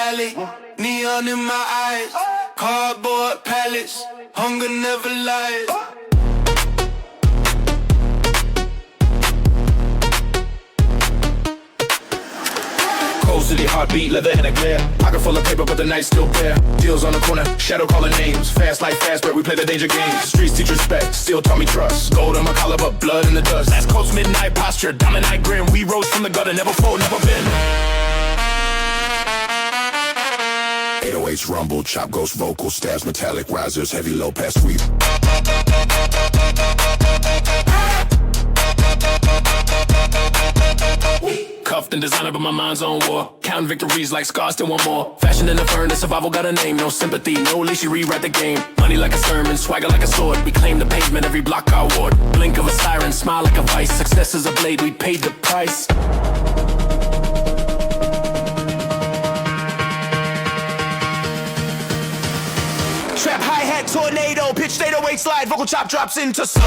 alley, neon in my eyes, cardboard pallets, hunger never lies. Cold city heartbeat, leather in a glare. Pocket full of paper, but the night's still bare. Deals on the corner, shadow calling names. Fast like fast, but we play the danger games. Streets teach respect, still taught me trust. Gold on my collar, but blood in the dust. Last Coast midnight posture, diamond eye grin. We rose from the gutter, never fold, never bend. 808s rumble, chop ghost vocal, stabs metallic risers, heavy low pass sweep. Cuffed and designer, but my mind's on war. Counting victories like scars, still want more. Fashion in the furnace, survival got a name. No sympathy, no leash, you rewrite the game. Money like a sermon, swagger like a sword. We claim the pavement, every block our ward. Blink of a siren, smile like a vice. Success is a blade, we paid the price. Trap hi-hat, tornado, pitch 808 slide, vocal chop drops into slow.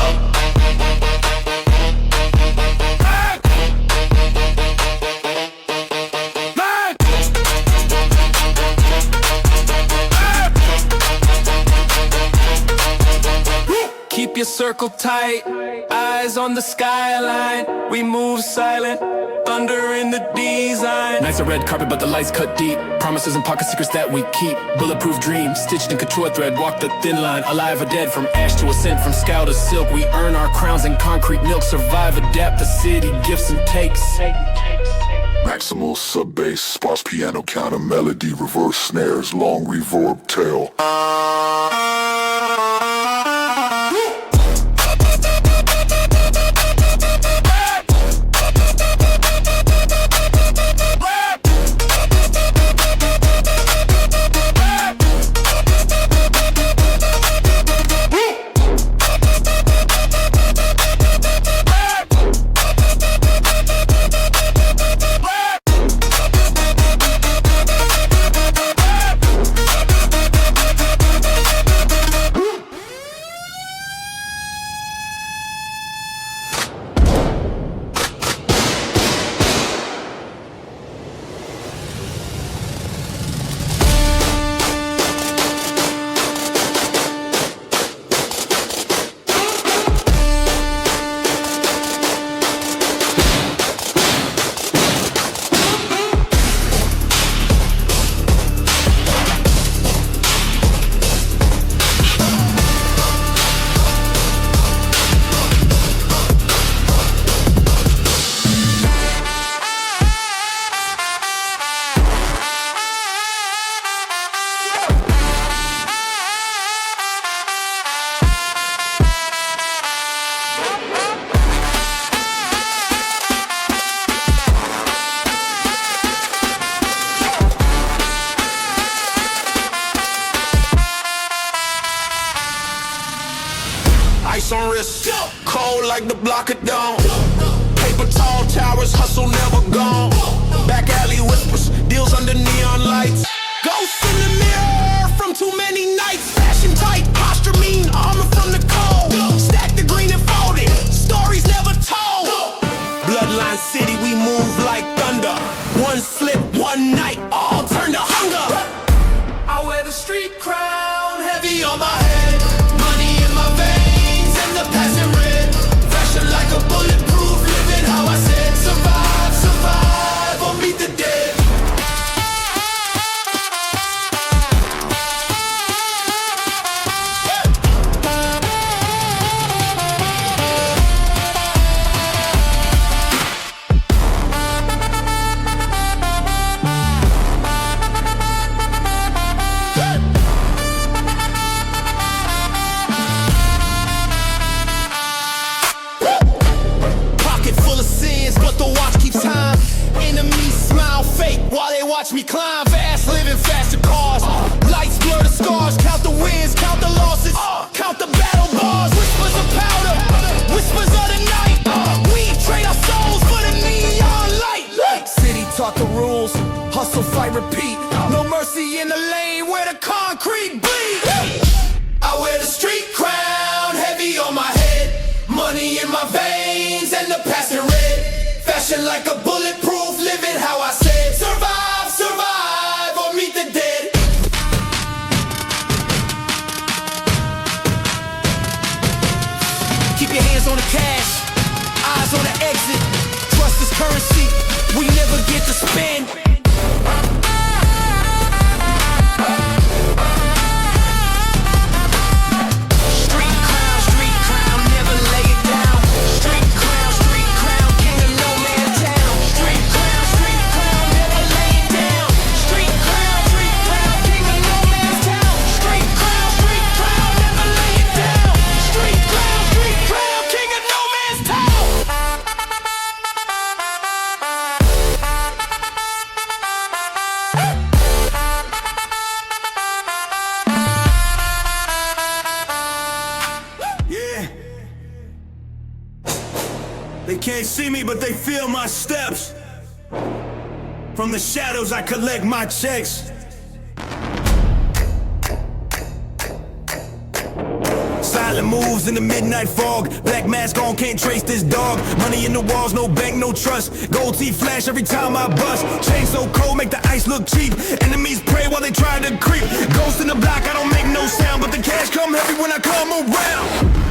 Keep your circle tight, eyes on the skyline. We move silent, thunder in the design. Nights are red carpet, but the lights cut deep. Promises and pocket secrets that we keep. Bulletproof dreams, stitched in couture thread. Walk the thin line, alive or dead. From ash to ascent, from scowl to silk. We earn our crowns in concrete milk. Survive, adapt the city, gifts and takes. Maximal sub-bass, sparse piano counter melody, reverse snares, long reverb tail. Ice on wrist, cold like the block of dawn. Paper tall towers, hustle never gone. Back alley whispers, deals under neon lights. Ghosts in the mirror from too many nights. Fashion tight, posture mean, armor from the cold. Stack the green and fold it, stories never told. Bloodline city, we move like thunder. One slip, one night, all turn to hunger. I wear the street crown, heavy on my head. Money in my veins and the passing red. Fashion like a bulletproof, living how I said. Survive, survive, or meet the dead. Watch me climb fast, living faster cars. Lights blur the scars, count the wins, count the losses, count the battle bars. Whispers of powder, whispers of the night. We trade our souls for the neon light. City taught the rules, hustle, fight, repeat. No mercy in the lane where the concrete bleed. I wear the street crown, heavy on my head. Money in my veins and the passing red. Fashion like a bulletproof, living how I said. Survive, survive, or meet the spin. Street crown, never lay it down. Street crown, king of no man's town. Street crown, never lay it down. Street crown, king of no man's town. Street crown, never lay it down. Street crown, king of no man's town. Yeah. They can't see me, but they feel my steps. From the shadows, I collect my checks. Silent moves in the midnight fog. Black mask on, can't trace this dog. Money in the walls, no bank, no trust. Gold teeth flash every time I bust. Chain so cold, make the ice look cheap. Enemies pray while they try to creep. Ghost in the block, I don't make no sound, but the cash come heavy when I come around.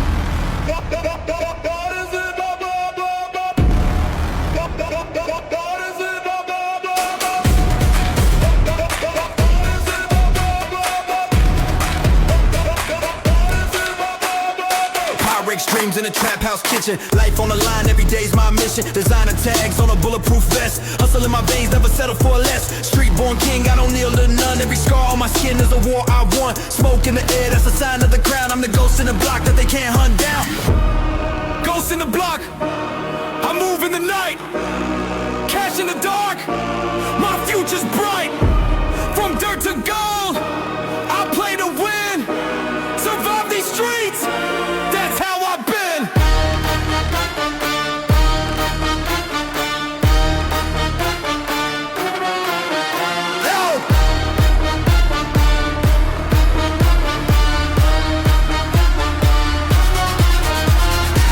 Dreams in a trap house kitchen. Life on the line, every day's my mission. Designer tags on a bulletproof vest. Hustle in my veins, never settle for less. Street born king, I don't kneel to none. Every scar on my skin is a war I won. Smoke in the air, that's a sign of the crown. I'm the ghost in the block that they can't hunt down. Ghost in the block, I move in the night. Cash in the dark, my future's bright. From dirt to gold, I play to win. Survive these streets, that's how I've been.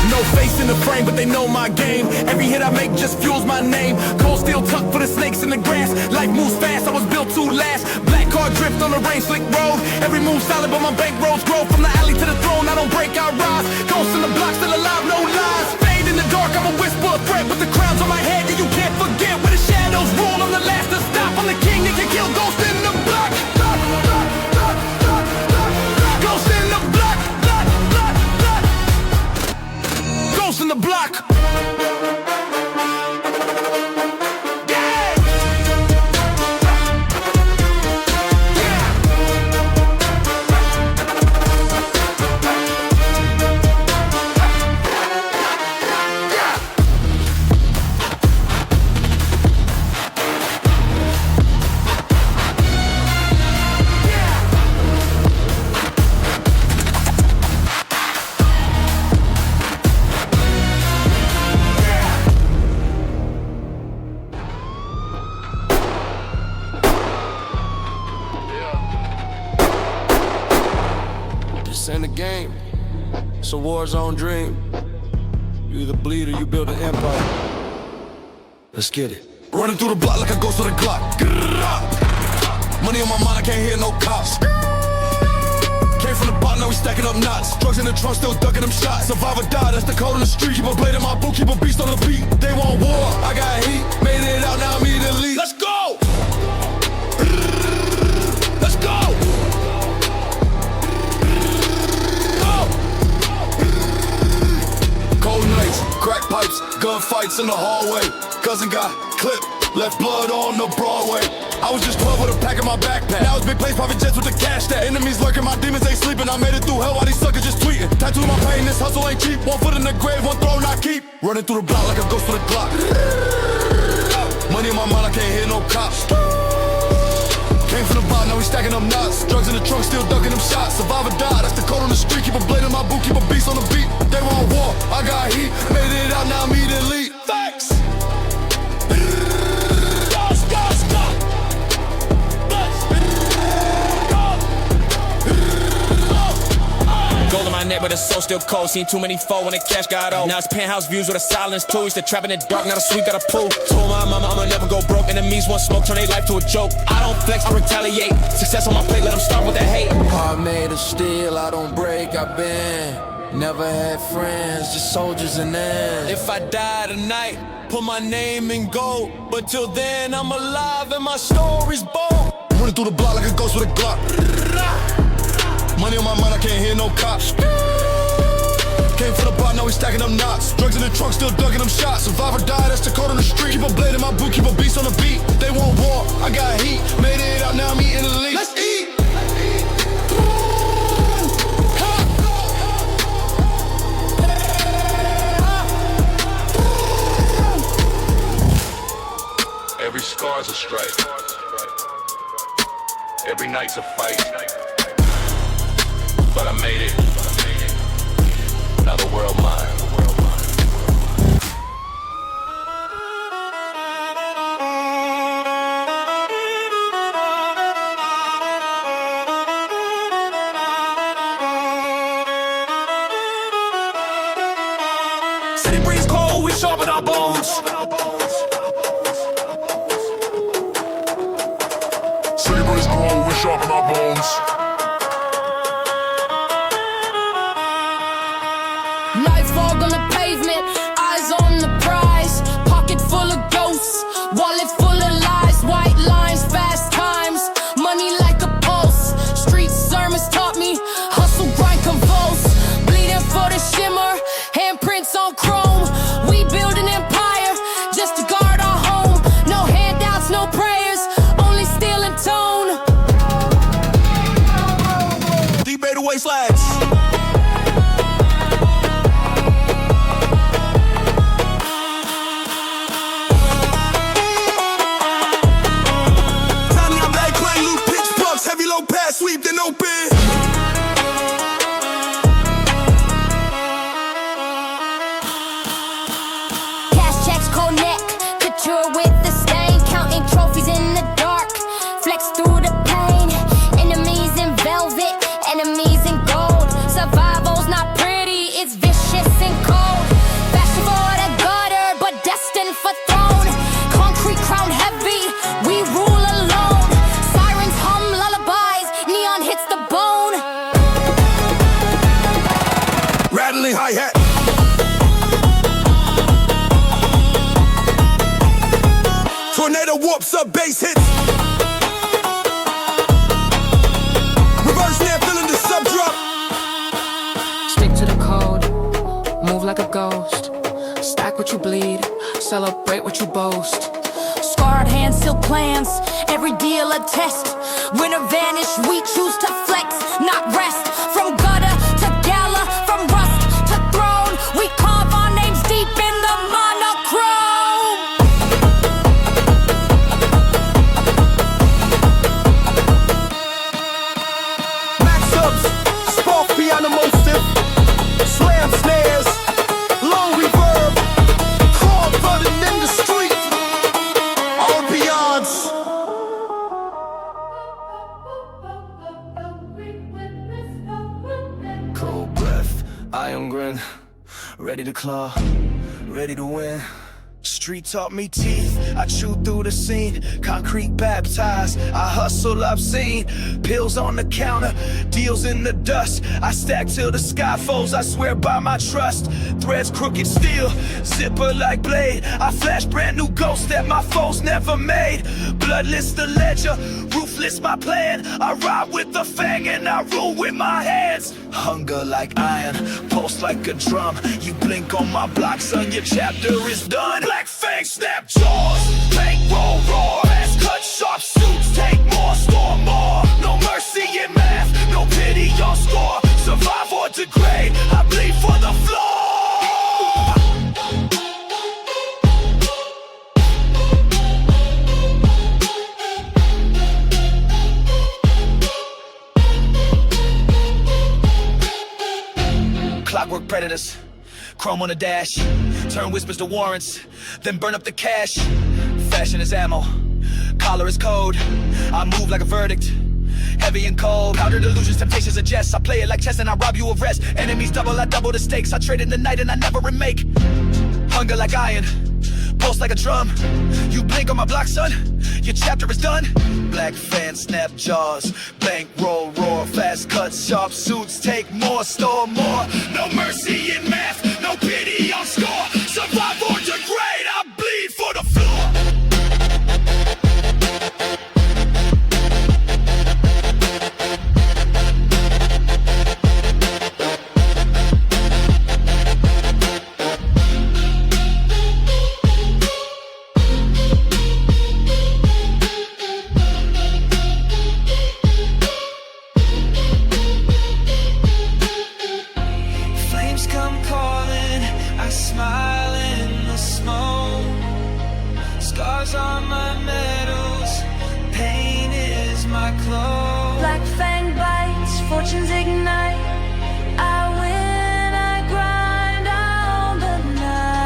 No face in the frame, but they know my game. Every hit I make just fuels my name. Cold steel tucked for the snakes in the grass. Life moves fast, I was built to last. Black car drift on the rain slick road. Every move solid, but my bankrolls grow. From the alley to the throne, I don't break, I rise. Ghosts in the block, still alive, no lies. Fade in the dark, I'm a whisper of threat. With the crowns on my head, yeah, you can't forget. Where the shadows rule, I'm the last to stop. I'm the king that can kill ghosts in the block. Ghosts in the block. Ghosts in the block. This ain't a game, it's a war zone dream. You either bleed or you build an empire. Let's get it. Running through the block like a ghost with a Glock. Money on my mind, I can't hear no cops. Came from the bottom, now we stacking up knots. Drugs in the trunk, still ducking them shots. Survive or die, that's the code on the street. Keep a blade in my boot, keep a beast on the beat. They want war, I got heat. Made it out, now I'm eating elite. Let's go! Let's go! Cold nights, crack pipes, gunfights in the hallway. Cousin got clipped, left blood on the Broadway. I was just 12 with a pack in my backpack. Now it's big place, private jets with the cash that. Enemies lurking, my demons ain't sleeping. I made it through hell while these suckers just tweeting. Tattoo my pain, this hustle ain't cheap. 1 foot in the grave, 1 throne I keep. Running through the block like a ghost with a Glock. Money in my mind, I can't hear no cops. Came from the bottom, now we stacking up knots. Drugs in the trunk, still ducking them shots. Survive or die, that's the code on the street. Keep a blade in my boot, keep a beast on the beat. They want war, I got heat. Made it out, now I'm eating elite. Facts. Gold in my neck, but the soul still cold. Seen too many fall when the cash got old. Now it's penthouse views with a silence too. Used to trap in the dark, now the sweet got a pool. Told my mama I'ma never go broke. Enemies want smoke, turn their life to a joke. I don't flex, I retaliate. Success on my plate, let them start with the hate. Heart made of steel, I don't break, I bend. Never had friends, just soldiers and ends. If I die tonight, put my name in gold. But till then, I'm alive and my story's bold. Running through the block like a ghost with a Glock. Money on my mind, I can't hear no cops. Came for the bar, now we stacking up knots. Drugs in the trunk, still ducking them shots. Survive or die, that's the code on the street. Keep a blade in my boot, keep a beast on the beat. They want war, I got heat. Made it out, now I'm eating elite. Let's eat! Every scar's a strike. Every night's a fight. But I made it. Now the world mine. City breeze cold, we sharpen our bones. City breeze cold, we sharpen our bones. Nightfall on the pavement, eyes on the prize. Pocket full of ghosts, wallet full of lies. White lines, fast times, money like a pulse. Street sermons taught me, hustle, grind, convulse. Bleeding for the shimmer, handprints on chrome. We build an empire, just to guard our home. No handouts, no prayers, only steel and tone. Deep Beta wastelands. Sweep then open. Cash checks, cold neck, couture with the stain. Counting trophies in the dark, flex through the pain. Enemies in velvet, enemies in gold. Survival's not pretty, it's vicious and cold. Fashion for the gutter, but destined for throne. Concrete crown heavy, we rule alone. Sirens hum lullabies, neon hits the bone. Rattling hi-hat. Tornado whoops up, bass hits. Reverse snare filling the sub drop. Stick to the code, move like a ghost. Stack what you bleed, celebrate what you boast. Scarred hands, still plans, every deal a test. Winner vanish, we choose to flex, not rest. From gutter to gala, from rust to throne, we carve our names deep in the monochrome. Max ups, spark piano motive. Slam snares, low reverb. Hard running in the street. All beyonds. Cold breath, iron grin, ready to claw, ready to win. Street taught me teeth, I chew through the scene. Concrete baptized, I hustle, I've seen. Pills on the counter, deals in the dust. I stack till the sky falls, I swear by my trust. Threads crooked steel, zipper like blade. I flash brand new ghosts that my foes never made. Bloodless the ledger, ruthless my plan. I ride with the fang and I rule with my hands. Hunger like iron, pulse like a drum. You blink on my block, son, your chapter is done. Black fang, snap jaws, bankroll roar. Ass cut sharp suits, take more, store more. No mercy in math, no pity on score. Survive or degrade, I bleed for the floor. Clockwork predators, chrome on the dash. Turn whispers to warrants, then burn up the cash. Fashion is ammo, collar is code. I move like a verdict, heavy and cold. Powder delusions, temptations, and jests. I play it like chess and I rob you of rest. Enemies double, I double the stakes. I trade in the night and I never remake. Hunger like iron, pulse like a drum. You blink on my block, son, your chapter is done. Black fans, snap jaws, bankroll, roar, fast cuts, sharp suits, take more, store more. No mercy in math, no pity on score. Survive or degrade, I bleed for the floor. Black fang bites, fortunes ignite. I win, I grind all the night.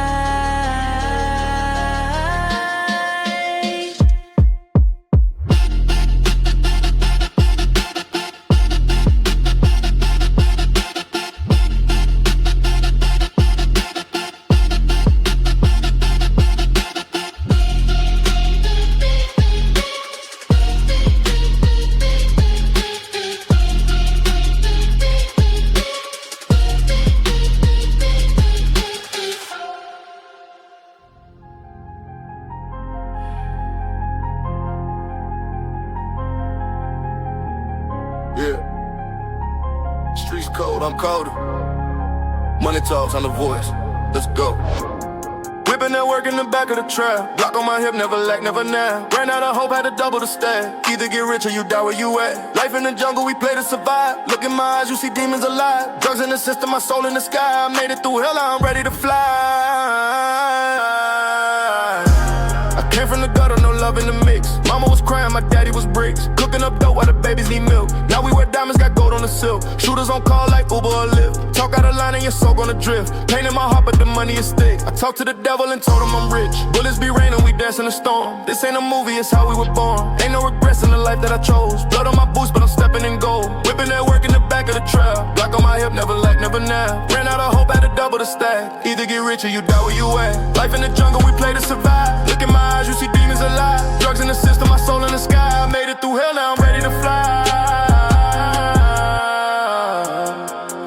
Yeah. Streets cold, I'm colder. Money talks, I'm the voice. Let's go. Whipping that work in the back of the trap. Block on my hip, never lack, never now. Ran out of hope, had to double the stack. Either get rich or you die where you at. Life in the jungle, we play to survive. Look in my eyes, you see demons alive. Drugs in the system, my soul in the sky. I made it through hell, I'm ready to fly. I came from the gutter, no love in the mix. Mama was crying, my daddy was bricks. Cooking up dope while the babies need milk. Now we wear diamonds, got gold on the silk. Shooters on call like Uber or Lyft. Talk out of line and your soul gonna drift. Pain in my heart, but the money is thick. I talked to the devil and told him I'm rich. Bullets be raining, we dance in the storm. This ain't a movie, it's how we were born. Ain't no regrets in the life that I chose. Blood on my boots, but I'm stepping in gold. Whipping that work in the back of the trap. Block on my hip, never lack, never now. Ran out of hope, had to double the stack. Either get rich or you die where you at. Life in the jungle, we play to survive. Look in my eyes, you see demons alive. Drugs in the system, my soul in the sky. I made it through hell, now I'm ready to fly.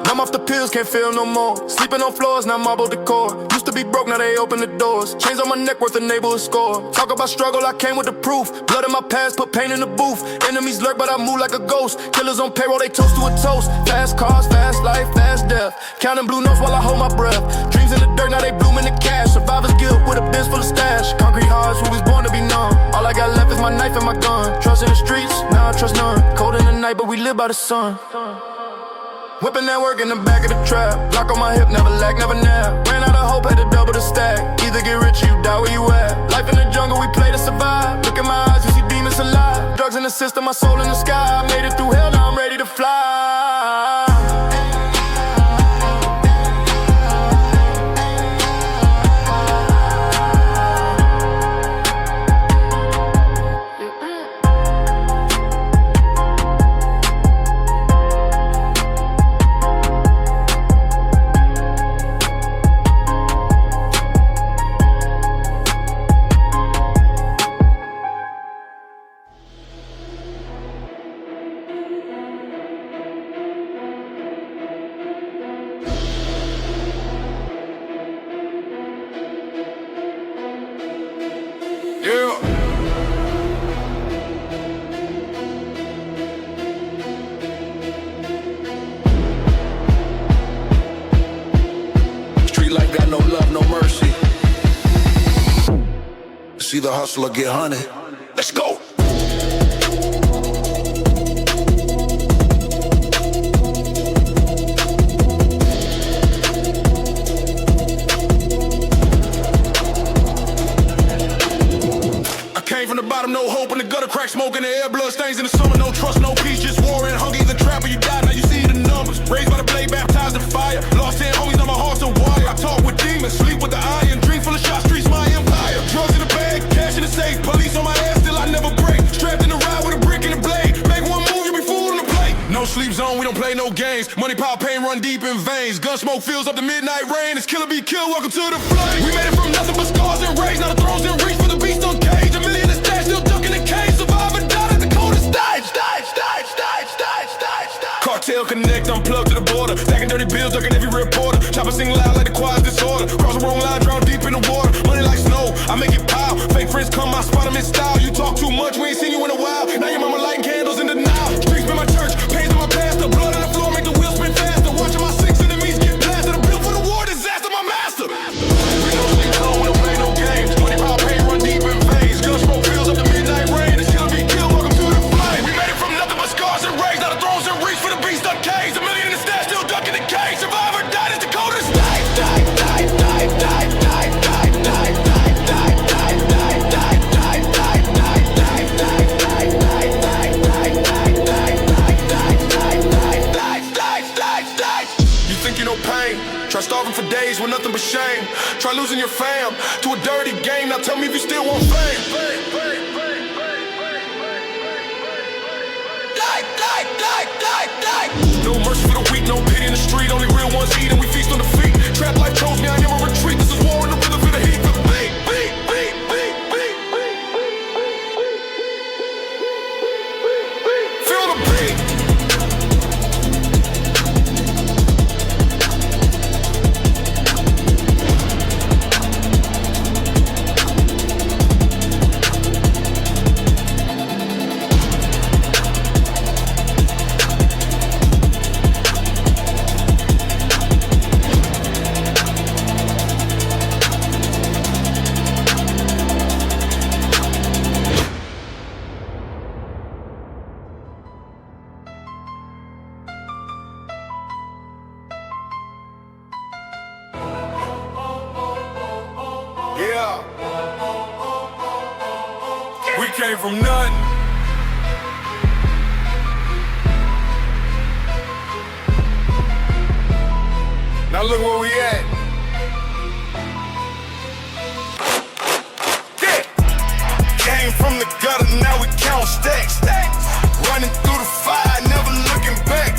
I'm off the pills, can't feel no more. Sleeping on floors, now marble decor. Used to be broke, now they open the doors. Chains on my neck, worth a neighborhood score. Talk about struggle, I came with the proof. Blood in my past, put pain in the booth. Enemies lurk, but I move like a ghost. Killers on payroll, they toast to a toast. Fast cars, fast life, fast death. Counting blue notes while I hold my breath. Dreams in the dirt, now they bloom in the cash. Survivor's guilt with a biz full of stash. Concrete hearts, who was born to be numb. All I got left is my knife and my gun. Trust in the streets, now I trust none. Cold in the night, but we live by the sun. Whipping that work in the back of the trap. Block on my hip, never lack, never now. Ran out of hope, had to double the stack. Either get rich or you die where you at. Life in the jungle, we play to survive. Look in my eyes, you see demons alive. Drugs in the system, my soul in the sky. I made it through hell, now I'm ready to fly. Yeah. Street life got no love, no mercy. See the hustler get hunted. Let's go. Came from the bottom, no hope in the gutter, crack smoke in the air, blood stains in the summer, no trust, no peace, just war and hunger, either trap or you die, now you see the numbers, raised by the blade, baptized in fire, lost 10 homies, now my heart's a wire, I talk with demons, sleep with the iron, dream full of shots, streets my empire, drugs in the bag, cash in the safe, police on my ass, still I never break, strapped in the ride with a brick and a blade, make one move, you be fooling the plate, no sleep zone, we don't play no games. Money, power, pain run deep in veins. Gun smoke fills up the midnight rain. It's killer be killed, welcome to the flame. We made it from nothing but scars and rage. Now the thrones in reach for the beast on cage. A million is dead, still ducking the cage. Survive and die at the coldest stage. Cartel connect, unplugged to the border. Stacking dirty bills, ducking every reporter. Chopper sing loud like the choir's disorder. Cross the wrong line, drown deep in the water. Money like snow, I make it pile. Fake friends come, I spot them in style. You talk too much, we ain't seen you in a while. Now your mama lighting candles in denial. Streets been my church, pains on my pastor. Blood on the floor, make the wheels spin faster. Watching my six enemies get blasted. I'm built for the war, disaster, my master. We don't sleep zone, we don't play no games. Money, power, pain run deep in veins. Gun smoke fills up the midnight rain. It's killer be killed, welcome to the flame. We made it from nothing but scars and rage. Now the thrones in reach for the beast uncaged. A million in the stash, still ducking the cage. Survivor died, it's the coldest state. You think you know pain? Try starving for days with nothing but shame. Try losing your fam to a dirty game. Now tell me if you still want fame. No mercy for the weak, no pity in the street. Only real ones eat and we feast on defeat. Trap life chose me, I never retreat. This is war in the rhythm for the heat. The beat. Feel the beat. Yeah. We came from nothing. Now look where we at. Yeah. Came from the gutter, now we count stacks. Running through the fire, never looking back.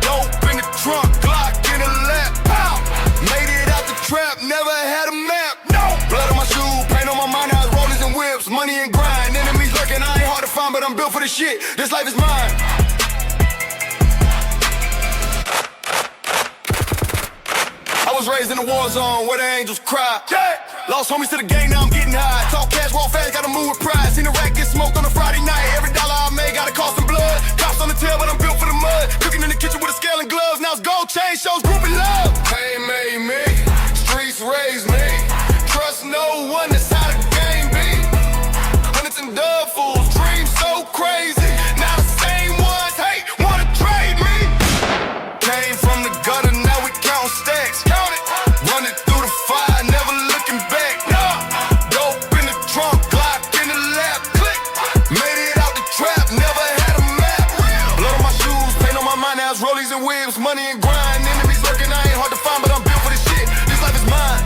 Dope in the trunk, Glock in the lap. Pow. Made it out the trap, never had a map. Blood on my shoe, paint on my mind, eyes rollers and whips. Money and grind, enemies lurking, I ain't hard to find, but I'm built for this shit. This life is mine. I was raised in a war zone where the angels cry. Lost homies to the game, now I'm getting high. Talk cash, walk fast, gotta move with pride. Seen the rack get smoked on a Friday night. Every dollar I made gotta cost some blood. Cops on the tail, but I'm built for the mud. Cooking in the kitchen with a scale and gloves. Now it's gold chain shows, grouping love. Pain made me, streets raised me. Trust no one, that's how the game be. Hundreds and dove fools, dreams so crazy. Now the same ones hate, wanna trade me. Came from the gutter, now we count stacks. Count it. Running through the fire, never looking back. Dope in the trunk, Glock in the lap. Click. Made it out the trap, never had a map. Blood on my shoes, paint on my mind, now it's rollies and whips. Money and grind, enemies lurking, I ain't hard to find, but I'm built for this shit. This life is mine.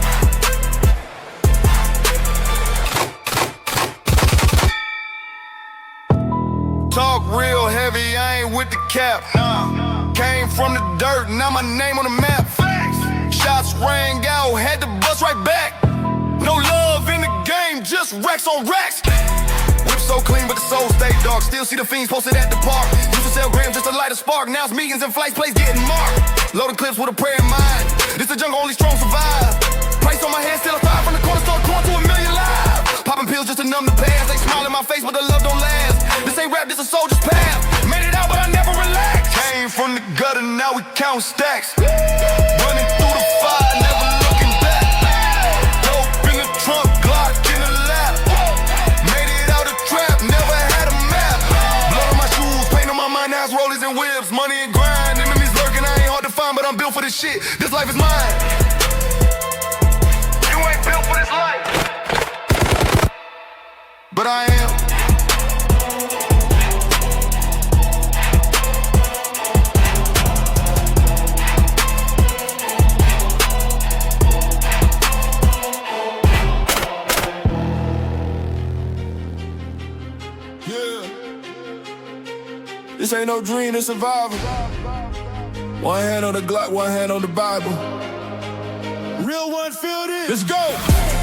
Talk real heavy, I ain't with the cap. Came from the dirt, now my name on the map. Shots rang out, had to bust right back. No love in the game, just racks on racks. Whip so clean, but the soul stay dark. Still see the fiends posted at the park. Used to sell grams just to light a spark. Now it's meetings and flights, plays getting marked. Loading clips with a prayer in mind. This the jungle, only strong survive. Price on my head, still a fire from the corner store, going to a million live. Popping pills just to numb the past. They smile in my face, but the love don't last. This ain't rap, this a soldier's path. Made it out, but I never relaxed. Came from the gutter, now we count stacks. Running through the fire, never looking back. Dope in the trunk, Glock in the lap. Made it out the trap, never had a map. Blood on my shoes, paint on my mind, now it's rollers and whips. Money and grind, enemies lurking, I ain't hard to find, but I'm built for this shit. This life is mine. You ain't built for this life, but I am. This ain't ain't no dream, it's survival. One hand on the Glock, one hand on the Bible. Real one, feel this. Let's go.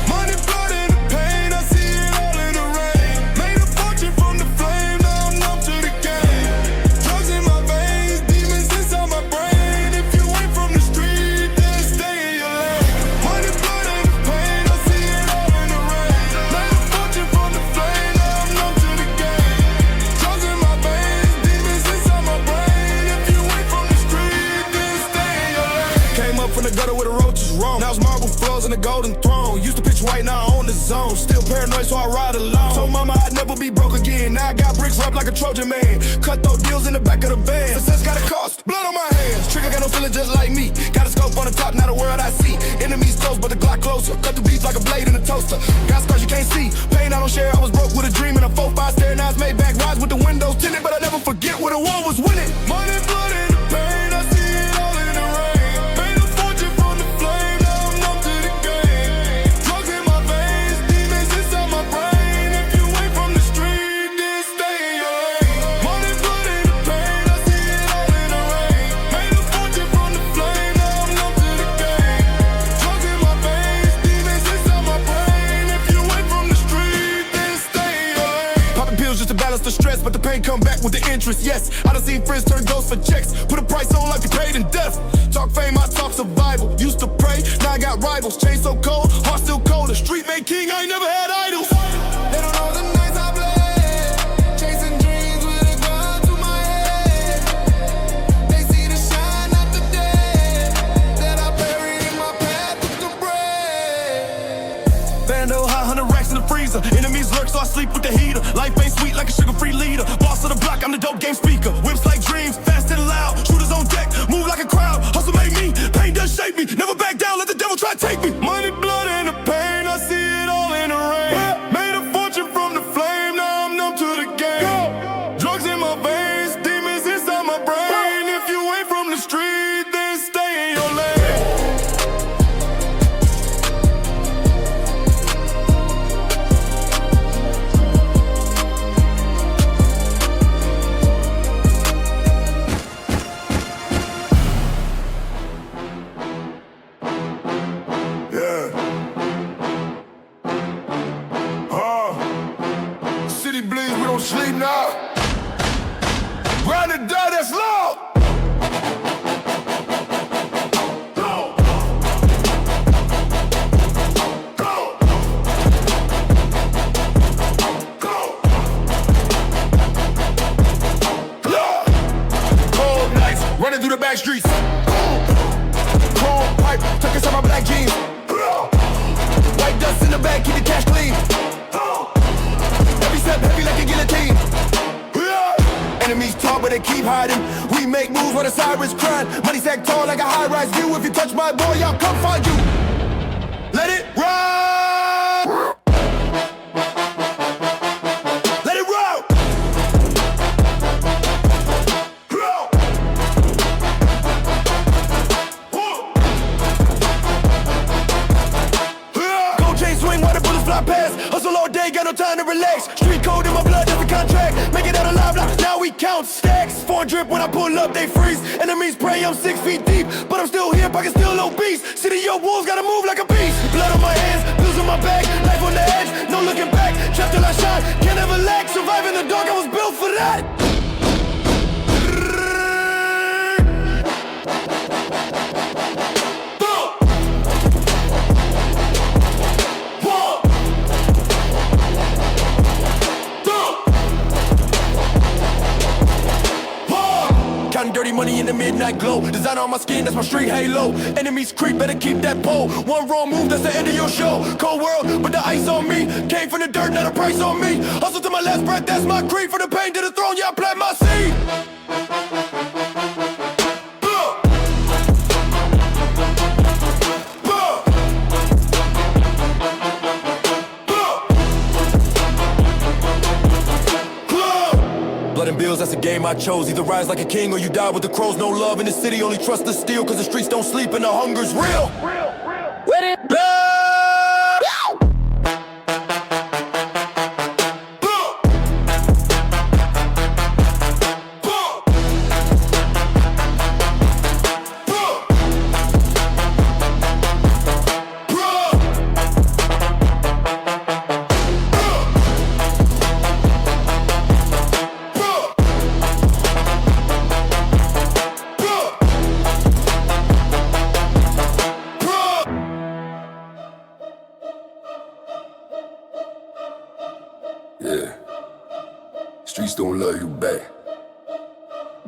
Money, blood, and the pain, I see it all in the rain. Made a fortune from the flame, now I'm numb to the game. Drugs in my veins, demons inside my brain. If you ain't from the street, then stay in your lane. Money, blood, and the pain, I see it all in the rain. Made a fortune from the flame, now I'm numb to the game. Drugs in my veins, demons inside my brain. If you ain't from the street, then stay in your lane. Came up from the gutter with the roaches wrong. Now it's marble floors and a golden throne. Used to pitch white, now I own the zone. Still paranoid, so I ride alone. Told mama I'd never be broke again. Now I got bricks wrapped like a Trojan man. Cutthroat deals in the back of the van. Success got a cost, blood on my hands. Trigger got no feeling just like me. Got a scope on the top, now the world I see. Enemies close, but the Glock closer. Cut the beef like a blade in a toaster. Got scars you can't see. Pain I don't share, I was broke with a dream. And a 4-5 stair, now it's made back rides with the windows tinted. But I never forget where the war was winning. Money, blood, and the pain, I see it all in the rain. Made a fortune from the flame, now I'm numb to the game. Drugs in my veins, demons inside my brain. If you ain't from the street, then stay in your lane. Money, blood, and the pain, I see it all in the rain. Made a fortune from the flame, now I'm numb to the game. Drugs in my veins, demons inside my brain. If you ain't from the street, then stay in your lane. Popping pills just to balance the stress, but the pain come back with the interest. Yes, I done seen friends turn ghosts for checks. Put a price on like you paid in death. Talk fame, I talk survival. Used to pray, now I got rivals. Chain so cold, heart still cold. The street made king, I ain't never had idols. They don't know the nights I bled, chasing dreams with a gun to my head. They see the shine, not the dead, that I buried in my path with the bread. Bando high, 100 racks in the freezer. Enemies lurk, so I sleep with the heater. Life ain't sweet like a sugar-free leader. Boss of the block, I'm the dope game speaker. Whips like dreams, fast and loud. Shooters on deck, move like a crowd. Hustle made me, pain does shape me. Never back down, let the devil try to take me. Money, blood, and the pain, I see it all in the rain. Made a fortune from the flame, now I'm numb to the game. Drugs in my veins, demons inside my brain. If you ain't from the street, then stay in your lane. City bleeds, we don't sleep now. Grind and die, that's law. Go. Go. Go. Yeah. Cold nights, running through the back streets. Cold pipe, tuck inside my black jeans. White dust in the bag, keep the cash clean. Every step heavy like a guillotine. Enemies talk, but they keep hiding. We make moves when the sirens crying. Money stack tall like a high-rise view. If you touch my boy, I'll come find you. Let it ride. Let it roll. Gold chain swing while the bullets fly past. Hustle all day, got no time to relax. Street code in my blood, that's the contract. Make it out alive, like now we count stacks. Foreign drip when I pull up, they freeze. Enemies pray I'm 6 feet deep, but I'm still here, pocket still obese. City, your wolves gotta move like a beast. Blood on my hands, bills on my back, life on the edge, no looking back. Trapped till I shine, can't ever lack. Survive in the dark, I was built for that. Counting dirty money in the midnight glow. Designer on my skin, that's my street halo. Enemies creep, better keep that pole. One wrong move, that's the end of your show. Cold world, but the ice on me. Came from the dirt, now the price on me. Hustle to my last breath, that's my creed. From the pain to the throne, yeah, I plant my seed. Blood and bills, that's a game I chose. Either rise like a king or you die with the crows. No love in the city, only trust the steel. Cause the streets don't sleep and the hunger's real. With it.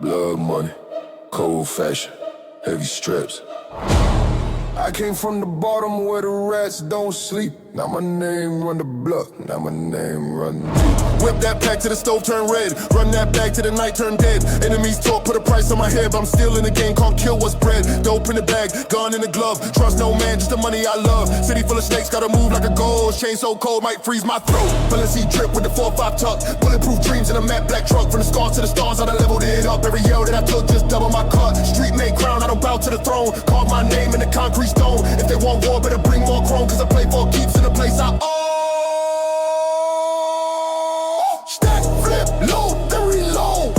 Blood money, cold fashion, heavy straps. I came from the bottom where the rats don't sleep. Now my name run the block, now my name run deep. Whip that pack to the stove, turn red. Run that bag to the night, turn dead. Enemies talk, put a price on my head, but I'm still in the game, can't kill what's bred. Dope in the bag, gun in the glove. Trust no man, just the money I love. City full of snakes, gotta move like a ghost. Chain so cold, might freeze my throat. Felicity drip with the 4-5 tuck. Bulletproof dreams in a matte black truck. From the scars to the stars, I done leveled it up. Every yell that I took, just double my cut. Street made crown, I don't bow to the throne. Carve my name in the concrete stone. If they want war, better bring more chrome. Cause I play for keeps in the place I own. Stack, flip, load, then reload.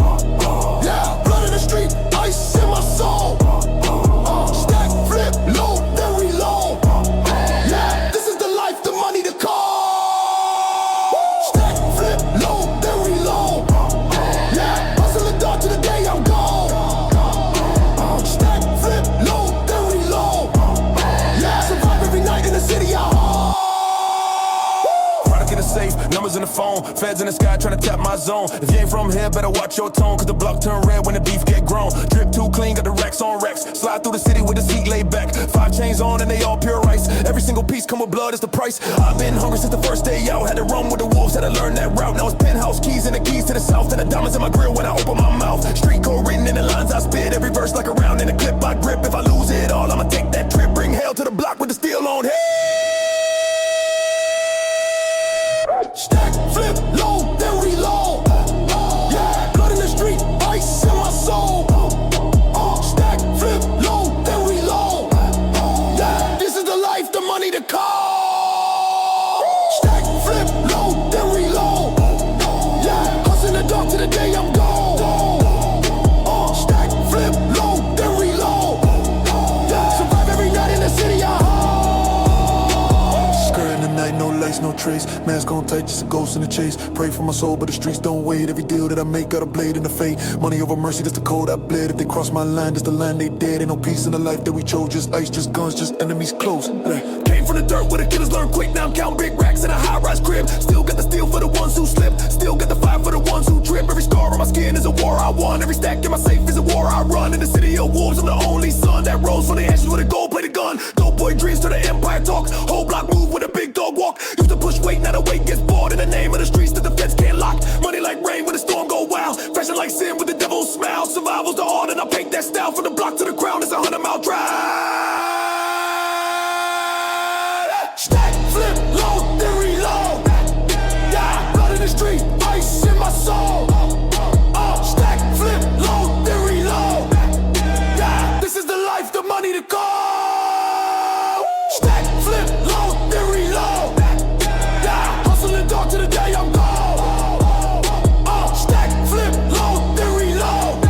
Yeah, blood in the street, ice in my soul. Stack, flip, load, then reload. Yeah, this is the life, the money, the call. Stack, flip, load, then reload. Yeah, hustle the dark to the day I'm gone. Stack, flip, load, then reload. Yeah, survive every night in the city I hold. Product in the safe, numbers in the phone. Feds in the sky trying to tap my zone. If you ain't from here, better watch your tone. Cause the block turn red when the beef get grown. Drip too clean, got the racks on racks. Slide through the city with the seat laid back. 5 chains on and they all pure rice. Every single piece come with blood, it's the price. I've been hungry since the first day out. Had to run with the wolves, had to learn that route. Now it's penthouse keys and the keys to the south. And the diamonds in my grill when I open my mouth. Street code written in the lines I spit. Every verse like a round in a clip I grip. If I lose it all, I'ma take that trip. Bring hell to the block with the steel on head. Stack, flip, load, then reload. Yeah, blood in the street, ice in my soul. Stack, flip, load, then reload. Yeah, this is the life, the money, the call. Stack, flip, load, then reload. Yeah, hustle in the dark to the day I'm gone. Stack, flip, load, then reload. Yeah, survive every night in the city I hold. Skirt in the night, no lights, no trace. Mask on tight, just a ghost in the chase. Pray for my soul, but the streets don't wait. Every deal that I make got a blade in the fate. Money over mercy, that's the code I bled. If they cross my line, that's the line they dead. Ain't no peace in the life that we chose. Just ice, just guns, just enemies close. Came from the dirt where the killers learn quick. Now I'm counting big racks in a high-rise crib. Still got the steel for the ones who slip. Still got the fire for the ones who trip. Every scar on my skin is a war I won. Every stack in my safe is a war I run. In the city of wolves, I'm the only son that rose from the ashes with a gold-plated gun. Dope boy dreams to the empire talks. Whole block move with a big dog walk. Used to push weight, now the weight gets bored. In the name of the streets that the feds can't lock. Money like rain when the storm go wild. Fashion like sin with the devil's smile. Survival's the art and I paint that style. From the block to the ground, it's a 100-mile drive. Stack, flip, load, then reload. Yeah, blood in the street, ice in my soul. Stack, flip, load, then reload. Yeah, this is the life, the money, the call. Stack, flip, load, then reload. Yeah, hustle in the dark to the day I'm gone. Stack, flip, load, then reload.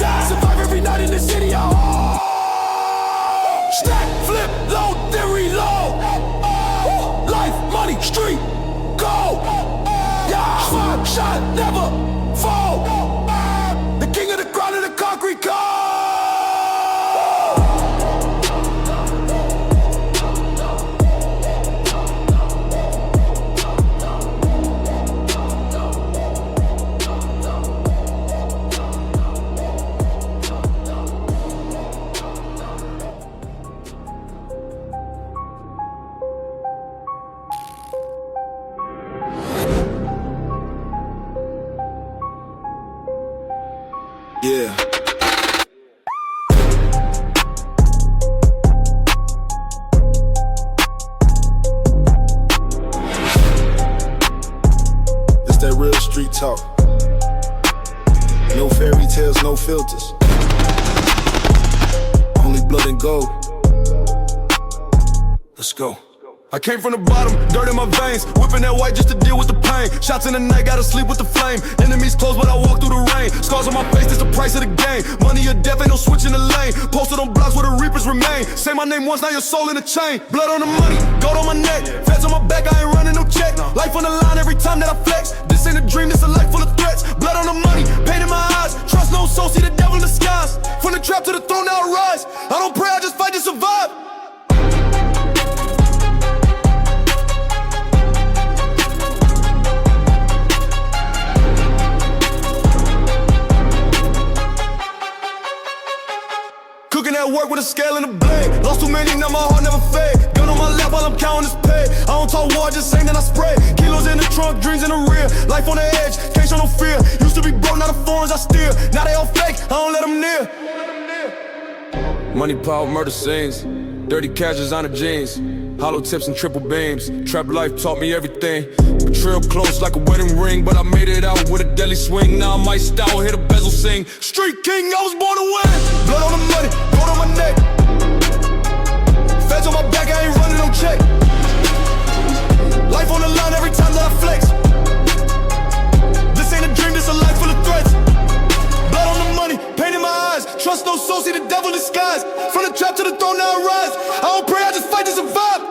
Yeah, survive every night in the city I hold. Stack, flip, load, then reload. Life, money, street, go. Yeah, swap, shot, never fall. The king of the ground and the concrete car. Yeah. It's that real street talk. No fairy tales, no filters. Only blood and gold. Let's go. I came from the bottom, dirt in my veins. Whipping that white just to deal with the pain. Shots in the night, gotta sleep with the flame. Enemies close, but I walk through the rain. Scars on my face, that's the price of the game. Money or death, ain't no switching the lane. Posted on blocks where the reapers remain. Say my name once, now your soul in a chain. Blood on the money, gold on my neck. Feds on my back, I ain't running no check. Life on the line every time that I flex. This ain't a dream, this a life full of threats. Blood on the money, pain in my eyes. Trust no soul, see the devil in the skies. From the trap to the throne, now I rise. I don't pray, I just fight to survive. at work with a scale and a blade. Lost too many, now my heart never fade. Gun on my lap while I'm counting this pay. I don't talk war, just sing and I spray. Kilos in the trunk, dreams in the rear. Life on the edge, can't show no fear. Used to be broke, now the foreigns I steer. Now they all fake, I don't let them near. Money, power, murder scenes. Dirty cash designer jeans. Hollow tips and triple beams. Trap life taught me everything. Betrayal close like a wedding ring, but I made it out with a deadly swing. Now I'm iced out, hit a bezel sing. Street king, I was born to win. Blood on the money, gold on my neck. Feds on my back, I ain't running no check. Life on the line every time that I flex. This ain't a dream, this a life full of threats. Blood on the money, pain in my eyes. Trust no soul, see the devil disguise. From the trap to the throne, now I rise. I don't pray, I just fight to survive.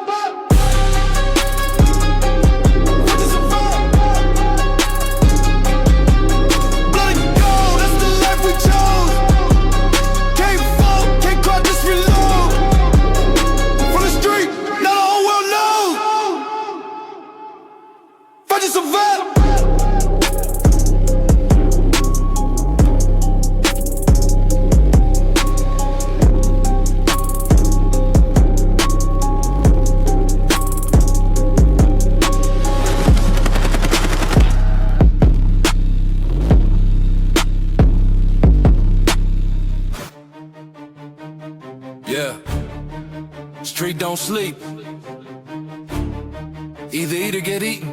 Yeah, street don't sleep. Either eat or get eaten.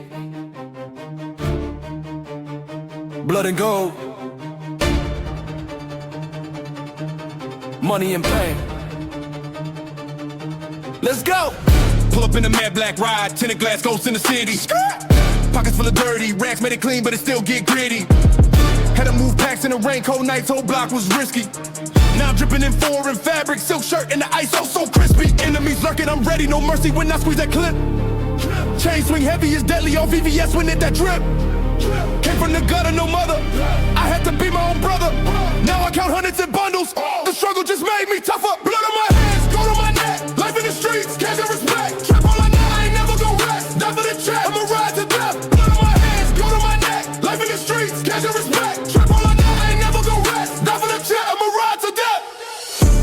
Blood and gold, money and pain. Let's go. Pull up in a mad black ride, tinted glass ghosts in the city. Pockets full of dirty, racks made it clean, but it still get gritty. Had to move packs in the rain, cold nights, whole block was risky. Now I'm dripping in foreign fabric, silk shirt and the ice so crispy. Enemies lurking, I'm ready, no mercy when I squeeze that clip. Chain swing heavy is deadly on VVS when it that drip. Came from the gutter, no mother. I had to be my own brother. Now I count hundreds in bundles. The struggle just made me tougher. Blood on my hands, gold on my neck. Life in the streets, cash and respect. Trap all I know, I ain't never gon' rest. Die for the check, I'ma ride to death. Blood on my hands, gold on my neck. Life in the streets, cash and respect. Trap all I know, I ain't never gon' rest. Die for the check, I'ma ride to death.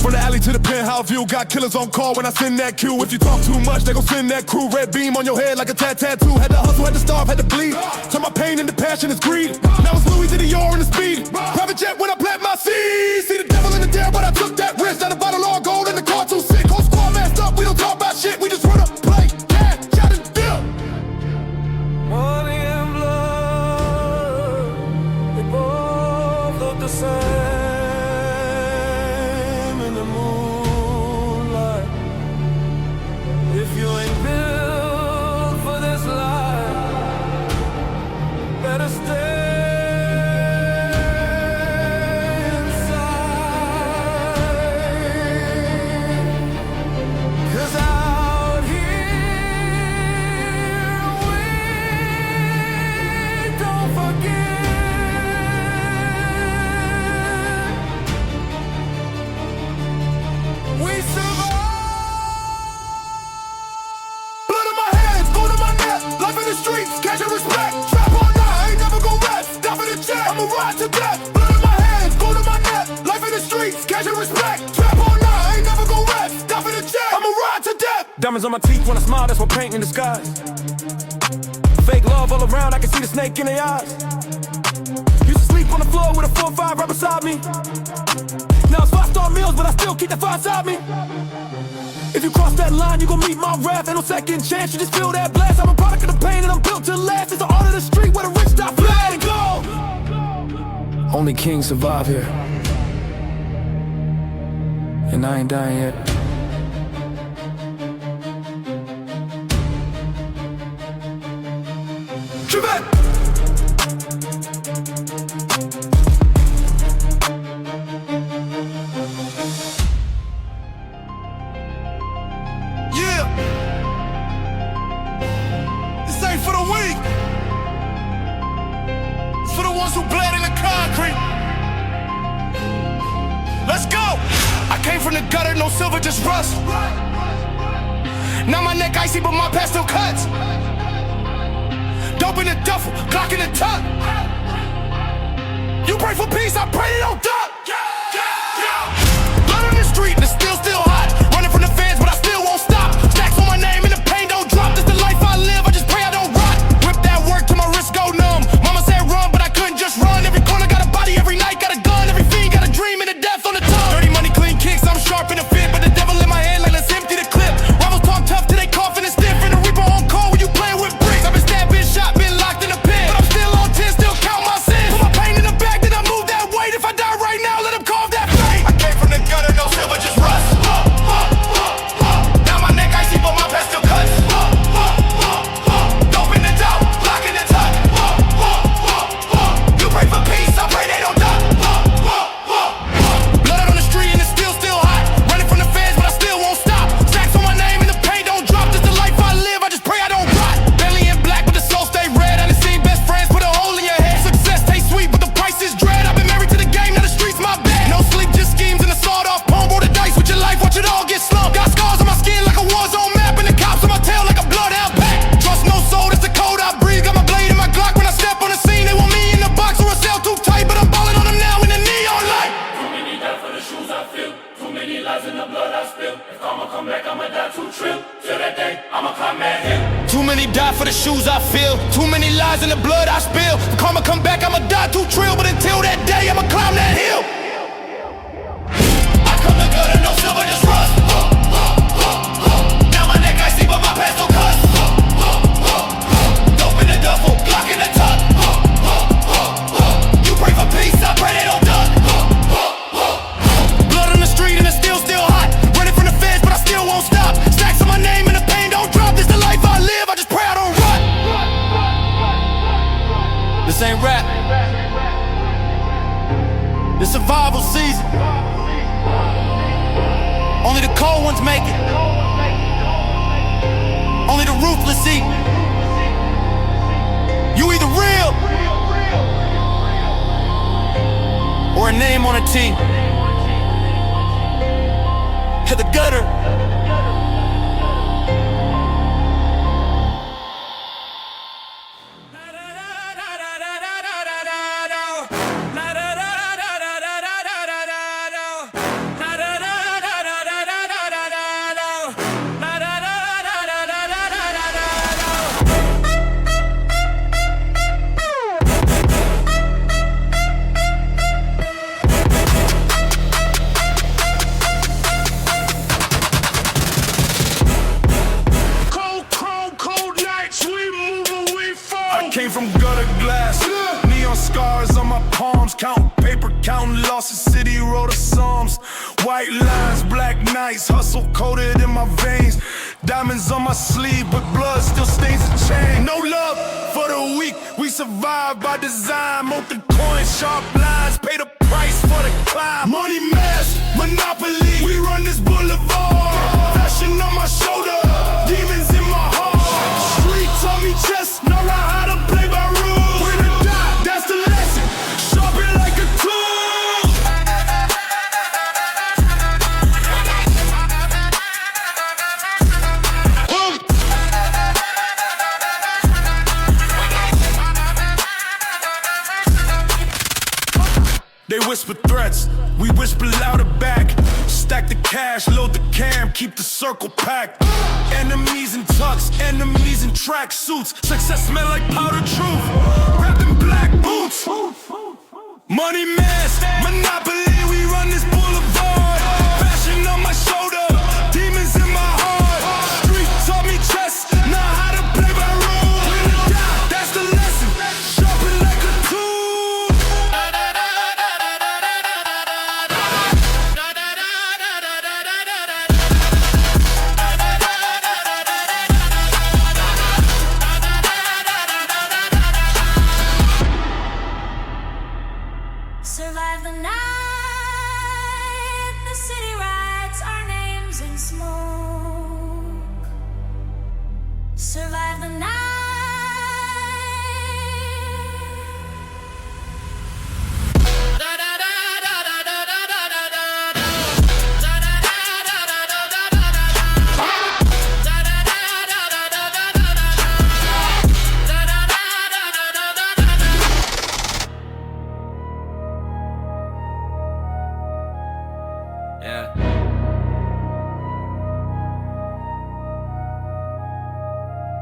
From the alley to the penthouse view, got killers on call when I send that cue. If you talk too much, they gon' send that crew. Red beam on your head like a tattoo. Had to hustle, had to starve, had to bleed. Turn my pain into passion, it's greed. Now it's Louis to the Dior and the speed. Private jet when I plant my seeds. See the devil in the dare, but I took that risk. Down the bottle all gold and the car too sick. Whole squad masked up, we don't talk about shit. We just run up, play, cash, shot and deal. Money and blood, they both look the same in the moonlight. If you ain't built for this life, better stay inside. 'Cause out here we don't forget. We survive. Blood on my hands, gold on my neck. Life in the streets, cash and respect. Trap all night, I ain't never gon' rest. Die for the check, I'ma ride to death. Blood on my hands, gold on my neck. Life in the streets, cash and respect. Trap all night, I ain't never gon' rest. Die for the check, I'ma ride to death. Diamonds on my teeth when I smile, that's what paint in disguise. Fake love all around, I can see the snake in their eyes. Used to sleep on the floor with a 4-5 right beside me. Now it's 5-star meals, but I still keep the fire inside me. If you cross that line, you gon' meet my wrath. Ain't no second chance, you just feel that blast. I'm a product of the pain and I'm built to last. It's the art of the street where the rich die flat and go. Only kings survive here, and I ain't dying yet. Trevette! Yeah! This ain't for the weak. It's for the ones who bled in the concrete. Let's go! I came from the gutter, no silver, just rust. Now my neck icy, but my past still cuts. Dope in the duffel, Glock in the tuck. You pray for peace, I pray they don't duck. Blood on the street, and it's still the shoes I feel. Too many lies in the blood I spill. If karma come back, I'ma die too trill. But until that day, I'ma climb that hill. I come to gutter, no silver, just rust. Now my neck icy, but my pants don't cuss. Dope in the duffel, Glock in the tuck. You pray for peace, I pray they don't duck. Blood on the street and it's still hot. Running from the feds, but I still won't stop. Stacks on my name and the pain don't drop. This the life I live, I just pray I don't rot. This ain't rap. This survival season. Only the cold ones make it. Only the ruthless eat. You either real or a name on a tee. Hit the gutter. Came from gutter glass, neon scars on my palms. Counting paper, counting losses, city road of psalms. White lines, black nights, hustle coated in my veins. Diamonds on my sleeve, but blood still stains the chain. No love for the weak, we survive by design. Molten coins, sharp lines, pay the price for the climb. Money mask, monopoly, we run this boulevard. Fashion on my shoulder, demons in my heart. Street taught me chess, know how to play by rules. Win or die, that's the lesson. Sharpen like a tool. They whisper threats, we whisper louder back. Stack the cash, load the cam, keep the circle packed. Enemies in tux, enemies in track suits. Success smell like powder truth, wrapped in black boots. Money mask, monopoly, we run this boulevard. Fashion on my shoulder, demons in my heart. Street taught me chess, know how to play by rules. Win or die, that's the lesson. Sharpen like a tool. Survive the night, the city writes our names in smoke. Survive the night.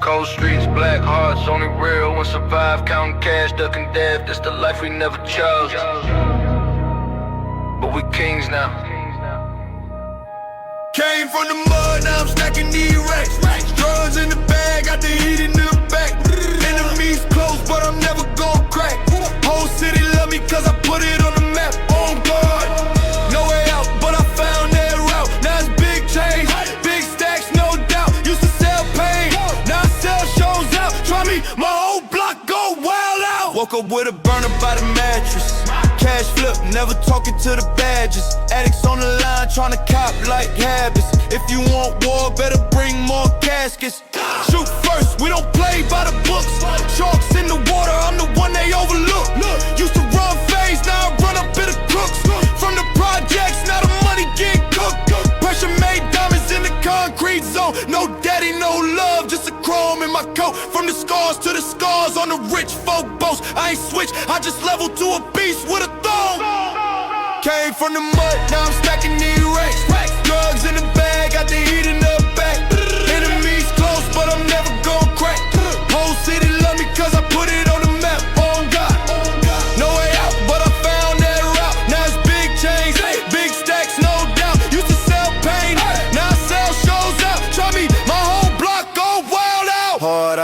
Cold streets, black hearts, only real when survive. Counting cash, ducking death, that's the life we never chose. But we kings now. Came from the mud, now I'm stacking these racks. Drugs in the bag, got the heat in the back. Enemies close, but I'm never gon' crack. Whole city love me cause I put it on the map. On guard, no way out, but I found that route. Now it's big change, big stacks, no doubt. Used to sell pain, now I sell shows out. Try me, my whole block go wild out. Woke up with a burner by the mattress. Cash flip, never talking to the badges. Addicts on the line, tryna cop like habits. If you want war, better bring more caskets. Shoot first, we don't play by the books. Sharks in the water, I'm the one they overlook. Used to run phase, now I run up in the crooks. From the projects, now the money get cooked. Pressure made diamonds in the concrete zone. No daddy, no love, just a chrome in my coat. From the scars to the scars on the rich folk boats. I ain't switch, I just leveled to a beast with a thong. Came from the mud, now I'm stacking these racks. Drugs in the bag, got the heat in the back. Enemies close, but I'm never gon' crack.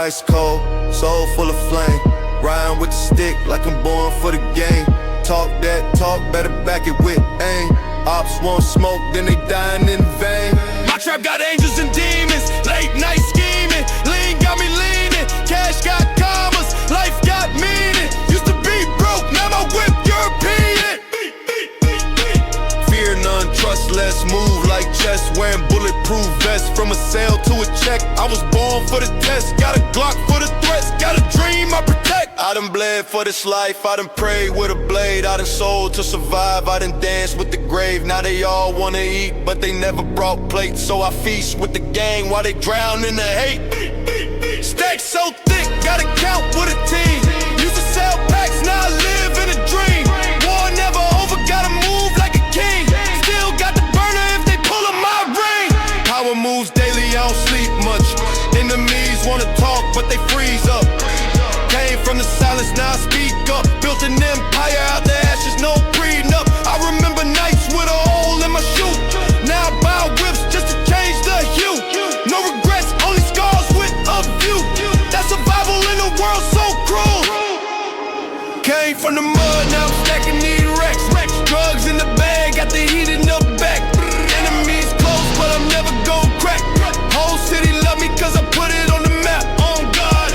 ice cold, soul full of flame. Riding with the stick like I'm born for the game. Talk that talk, better back it with aim. Ops won't smoke, then they dying in vain. My trap got angels and demons, late night scheming. Lean got me leaning, cash got commas, life got meaning. Used to be broke, now my whip European. Fear none, trust less, move like chess. Wearing bulletproof vests, from a sale to a check. I was born for the test, got a Glock for the threats. Got a dream I protect. I done bled for this life, I done prayed with a blade. I done sold to survive, I done danced with the grave. Now they all wanna eat, but they never brought plates. So I feast with the gang while they drown in the hate. Stacks so thick, gotta count with a team. Used to sell packs, now I live in a dream. War never over, gotta move like a king. Still got the burner if they pull up my ring. Power moves daily, I don't sleep much. Enemies wanna talk, but they freeze up. Came from the silence, now I speak up. Built an empire out the ashes, no prenup. I remember nights with a hole in my shoe. Now I buy whips just to change the hue. No regrets, only scars with a view. That's survival in a world so cruel. Came from the mud, now I'm stacking these racks. Drugs in the bag, got the heat in the back. Enemies close, but I'm never gon' crack. Whole city love me cause I put it on the map. On God,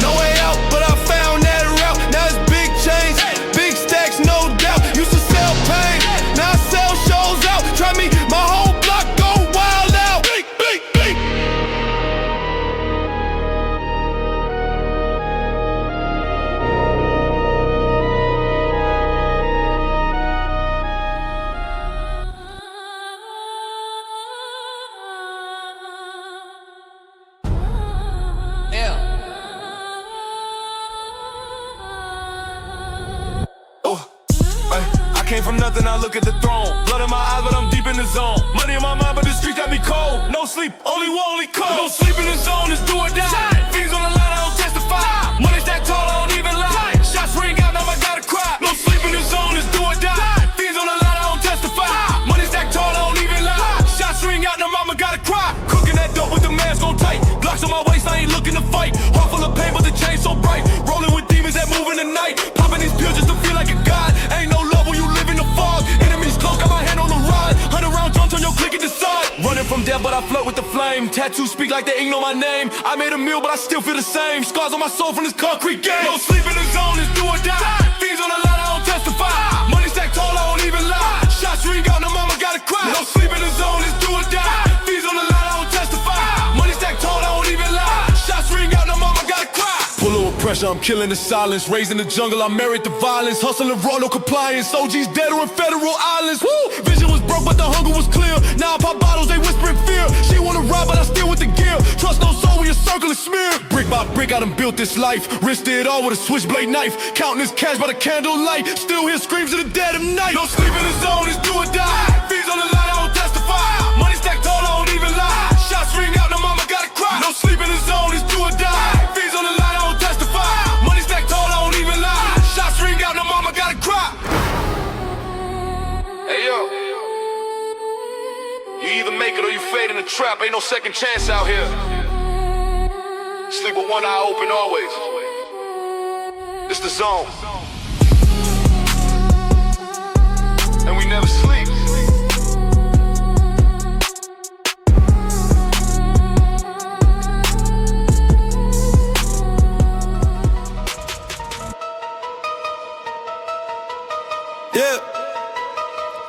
no way out, but I found that route. Now it's big change, big stacks, no doubt. Used to sell pain, now I sell shows out. Try me, my whole block go wild out. I came from nothing, I look at the throne. Blood in my eyes, but I'm deep in the zone. Money in my mind, but the streets got me cold. No sleep, only one, only cold. No sleep in the zone, it's do or die. Things on the line, I don't testify. Money stacked tall, I don't even lie. Shots ring out, now I gotta cry. No sleep in the zone, it's do or die. Things on the line, I don't testify. Money stacked tall, I don't even lie. Shots ring out, now mama gotta cry. Cooking that dope with the mask on tight. Glocks on my waist, I ain't looking to fight. Heart full of pain, but the chain so bright. Rolling with demons that move in the night. Popping these pills just to feel like a god. Ain't no love when you live in the fog. Enemies close, got my hand on the rod. 100 round drums on your click and decide. Running from death, but I float with the flame. Tattoos speak like they ain't know my name. I made a meal, but I still feel the same. Scars on my soul from this concrete game. No sleep in the zone, it's do or die. Things on the line, I don't testify. Money stacked tall, I don't even lie. Shots ring out, now mama gotta cry. No sleep in the zone, it's do or die. Things on the line, I don't testify. Money stacked tall, I don't even lie. Shots ring out, now mama gotta cry. Full of pressure, I'm killing the silence. Raised in the jungle, I married the violence. Hustling raw, no compliance. OGs dead or in federal islands. Woo! Vision was broke, but the hunger was clear. Now I pop bottles, they whispering fear. She wanna ride, but I steal with the gear. Trust no soul when your circle is smeared. Brick by brick, I done built this life. Risked it all with a switchblade knife. Counting this cash by the candlelight. Still hear screams in the dead of night. No sleep in the zone, it's do or die. Things on the line, I don't testify. Money stacked tall, I don't even lie. Shots ring out, now mama gotta cry. No sleep in the zone, it's do or die. Things on the line, I don't testify. Money stacked tall, I don't even lie. Shots ring out, now mama gotta cry. Hey yo, you either make it or you fade in the trap. Ain't no second chance out here. Sleep with one eye open always. It's the zone, and we never sleep. Yeah.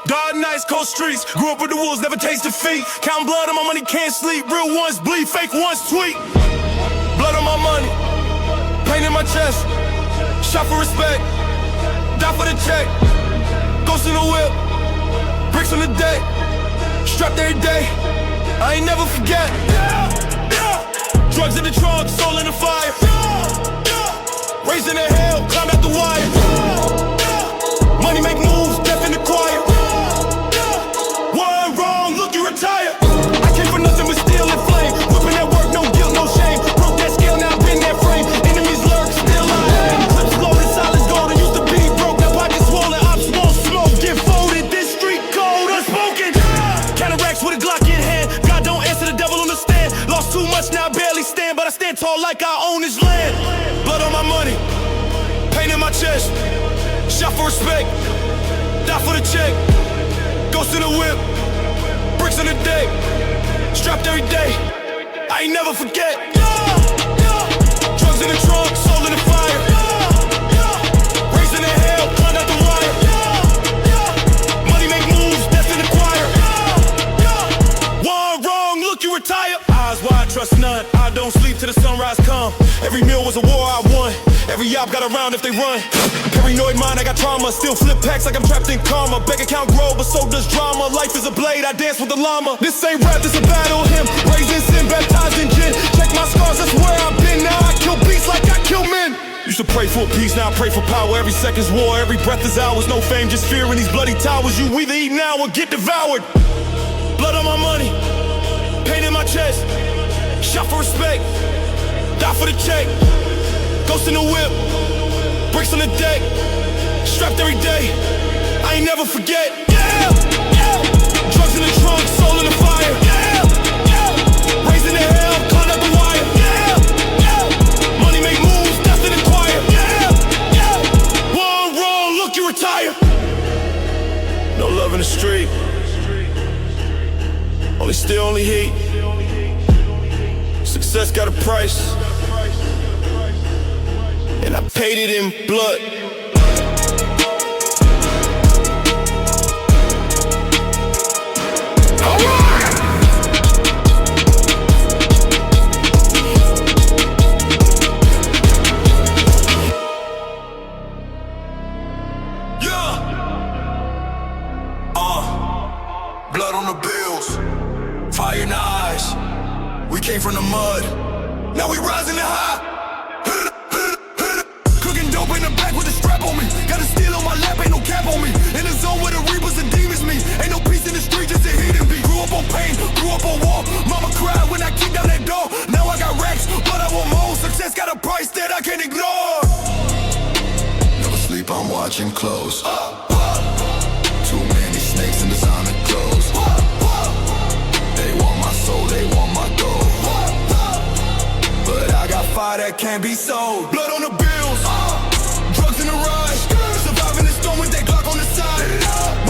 Dark nights, cold streets. Grew up with the wolves, never taste defeat. Counting blood on my money, can't sleep. Real ones bleed, fake ones tweet. Blood on my money, pain in my chest. Shot for respect, die for the check. Ghost in the whip, bricks on the deck. Strapped every day, I ain't never forget. Drugs in the trunk, soul in the fire. Raised in the hell, climb out the wire. Money make moves, death in the choir. One wrong, look, you retire. I came for nothing but steel and flame. Whipping that work, no guilt, no shame. Broke that scale, now I've been that frame. Enemies lurk, still I am. Clips loaded, silence golden. Used to be broke, now pockets swollen. Ops won't smoke, get folded. This street code, unspoken. Counter racks with a Glock in hand. God don't answer the devil on the stand. Lost too much, now I barely stand. But I stand tall like I own this land. Blood on my money, pain in my chest. Shot for respect, die for the check. Ghost in the whip, bricks on the deck. Strapped every day, I ain't never forget. Drugs in the trunk, soul in the fire. Raising the hell, climbed out the wire. Money make moves, death in the choir. One wrong, look, you retire. Eyes wide, trust none. I don't sleep till the sunrise come. Every meal was a war I won. Every op got around if they run. Paranoid mind, I got trauma. Still flip packs like I'm trapped in karma. Bank account grow, but so does drama. Life is a blade, I dance with the llama. This ain't rap, this a battle hymn. Raised in sin, baptized in gin. Check my scars, that's where I've been. Now I kill beasts like I kill men. Used to pray for peace, now I pray for power. Every second's war, every breath is ours. No fame, just fear in these bloody towers. You either eat now or get devoured. Blood on my money, pain in my chest. Shot for respect, die for the check. Ghost in the whip, bricks on the deck. Strapped every day, I ain't never forget. Yeah, yeah. Drugs in the trunk, soul in the fire. Yeah, yeah. Raising the hell, climbed out the wire. Yeah, yeah. Money make moves, death in the choir. Yeah, yeah. One wrong, look, you retire. No love in the street. Only still, only heat. Success got a price, and I paid it in blood. Blood on the bills, fire in the eyes. We came from the mud, now we rising to high. Cooking dope in the back with a strap on me. Got a steel on my lap, ain't no cap on me. In the zone where the reapers and demons me. Ain't no peace in the street, just a hidden beat. Grew up on pain, grew up on war. Mama cried when I kicked down that door. Now I got racks, but I want more. Success got a price that I can't ignore. Never sleep, I'm watching close. Too many snakes in designer clothes. They want my soul, they want my gold. But I got fire that can't be sold. Blood on the bills, drugs in the rush. Surviving the storm with that Glock on the side.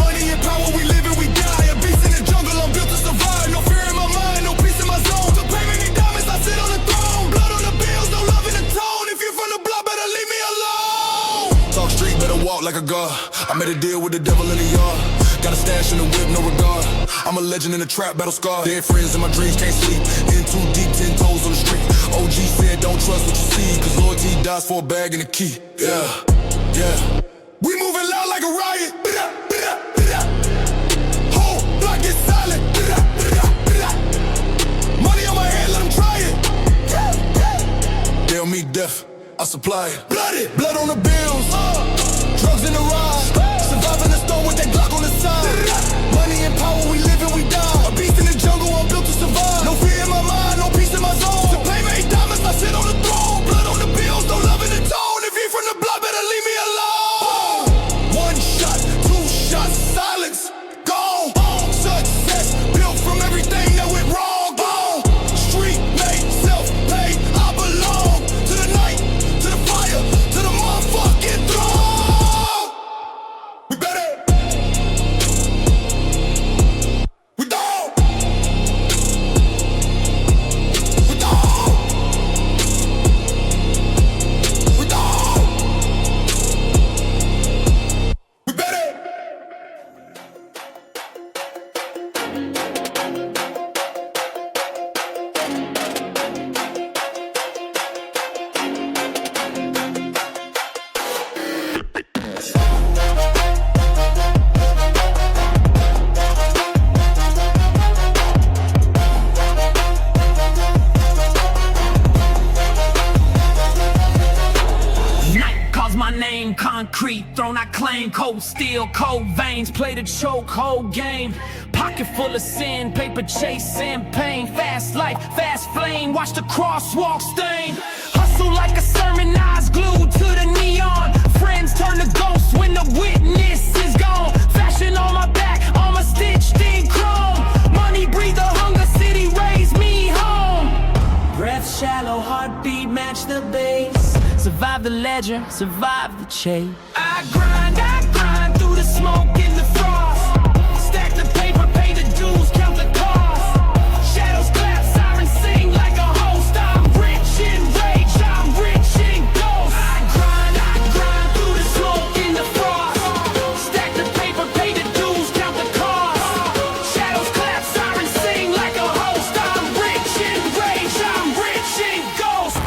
Money and power, we live and we die. A beast in the jungle, I'm built to survive. No fear in my mind, no peace in my zone. To pay me diamonds, I sit on the throne. Blood on the bills, no love in the tone. If you're from the block, better leave me alone. Talk street, better walk like a god. I made a deal with the devil in the yard. Got a stash in the whip, no regard. I'm a legend in the trap, battle scar. Dead friends in my dreams, can't sleep. In too deep, 10 toes on the street. OG said don't trust what you see, cause loyalty dies for a bag and a key. Yeah, yeah. We moving loud like a riot. Whole block get silent. Money on my head, let them try it. They'll meet death, I supply it. Blood on the bills, drugs in the ride. Surviving the storm with that Glock on the side. Money and power, we live and we die. A beast in the jungle, I'm built to survive. No fear in my mind, no peace in my zone. To pay me diamonds, I sit on the throne. Blood on the bills, no love in the tone. If you're from the block, better leave me alone. One shot, two shots, silence, gone. Success built from everything that went wrong. Street made, self-made, I belong to the night, to the fire, to the motherfucking throne. We better. We don't. We don't. We don't. We better. Night calls my name, concrete throne I claim. Cold steel, cold veins, play the chokehold game. Pocket full of sin, paper chasing pain. Fast life, fast flame, watch the crosswalk stain. Hustle like a sermon, eyes glued to the neon. Friends turn to ghosts when the witness is gone. Fashion on my back, armor stitched in chrome. Money breathe the hunger, city raise me home. Breath shallow, heart Survive the ledger, survive the chase. I grind through the smoke in the frost. Stack the paper, pay the dues, count the cost. Shadows clap, sirens sing like a host. I'm rich in rage, I'm rich in ghosts. I grind through the smoke in the frost. Stack the paper, pay the dues, count the cost. Shadows clap, sirens sing like a host. I'm rich in rage, I'm rich in ghosts.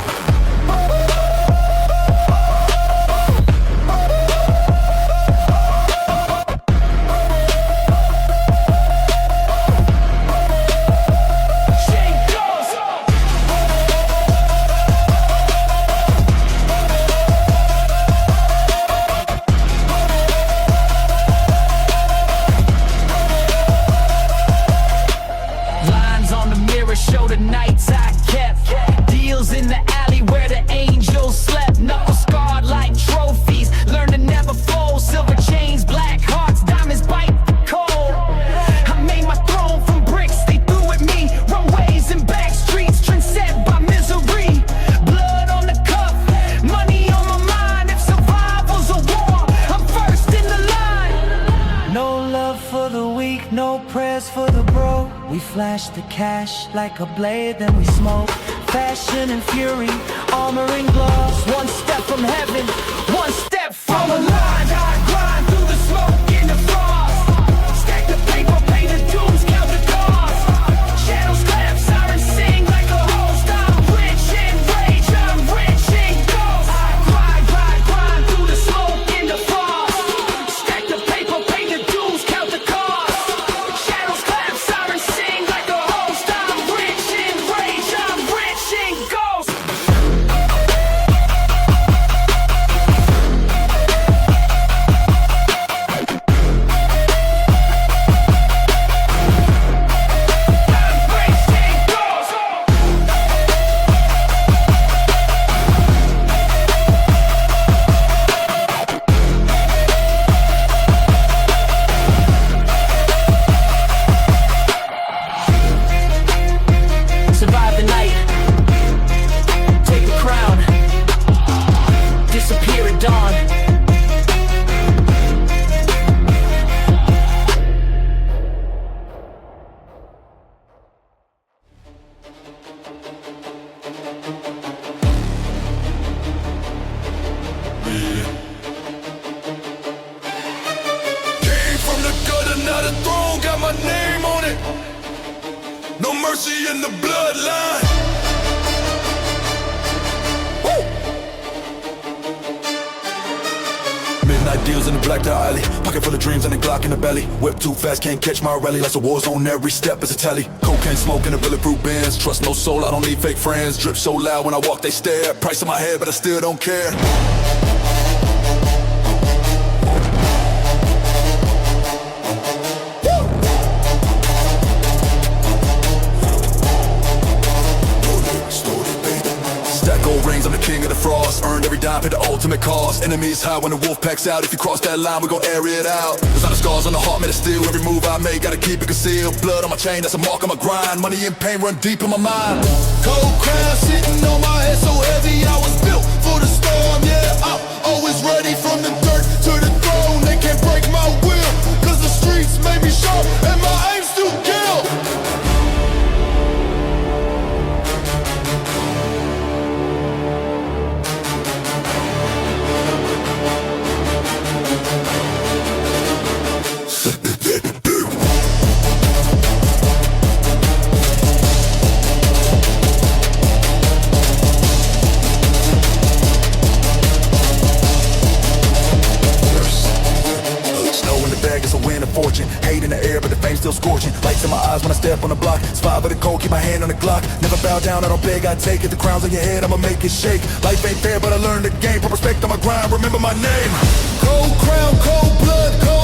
Lines on the mirror show the nights I kept. Deals in the alley where the angels slept. Knuckles scarred like trophies. Learn to never fold. Silver chains, black hearts, diamonds bite cold. I made my throne from bricks. They threw at me. Runways and back streets, trend set by misery. Blood on the cuff, money on my mind. If survival's a war, I'm first in the line. No love for the weak, no prayers for the broke. We flash the cash like a blade, then we smoke. Passion and fury, armor and gloves. One step from heaven, one step from a line. I grind through the smoke in the frost. Stack the paper, pay the dues, count the cost. Shadows clap, sirens sing like a host. I'm rich in rage, I'm rich in ghosts. I grind through the smoke in the frost. Stack the paper, pay the dues, count the cost. Shadows clap, sirens sing like a host. I'm rich in rage, I'm rich in ghosts. Survive the night, take the crown, disappear at dawn. Came from the gutter, now the throne got my name on it. No mercy in the bloodline. Woo! Midnight deals in the black dye alley. Pocket full of dreams and a Glock in the belly. Whip too fast, can't catch my rally. Like a war zone, every step is a tally. Cocaine smoke in a bulletproof Benz. Trust no soul, I don't need fake friends. Drip so loud when I walk, they stare. Price on my head, but I still don't care. Stack gold rings, I'm the king of the frost. Earned every dime, paid the ultimate cost. Enemies high when the wolf packs out. If you cross that line, we gon' air it out. There's not the scars on the heart made of steel. Every move I make, gotta keep it concealed. Blood on my chain, that's a mark on my grind. Money and pain run deep in my mind. Cold crown sitting on my head so heavy, I was built for the storm. Yeah, I'm always ready from the dirt to the throne. They can't break my will, cause the streets made me sharp and my aim's to kill. Fortune, hate in the air, but the fame's still scorching. Lights in my eyes when I step on the block. Spy by the cold, keep my hand on the Glock. Never bow down, I don't beg, I take it. The crown's on your head, I'ma make it shake. Life ain't fair, but I learned the game. Put respect on my grind, remember my name. Cold crown, cold blood, cold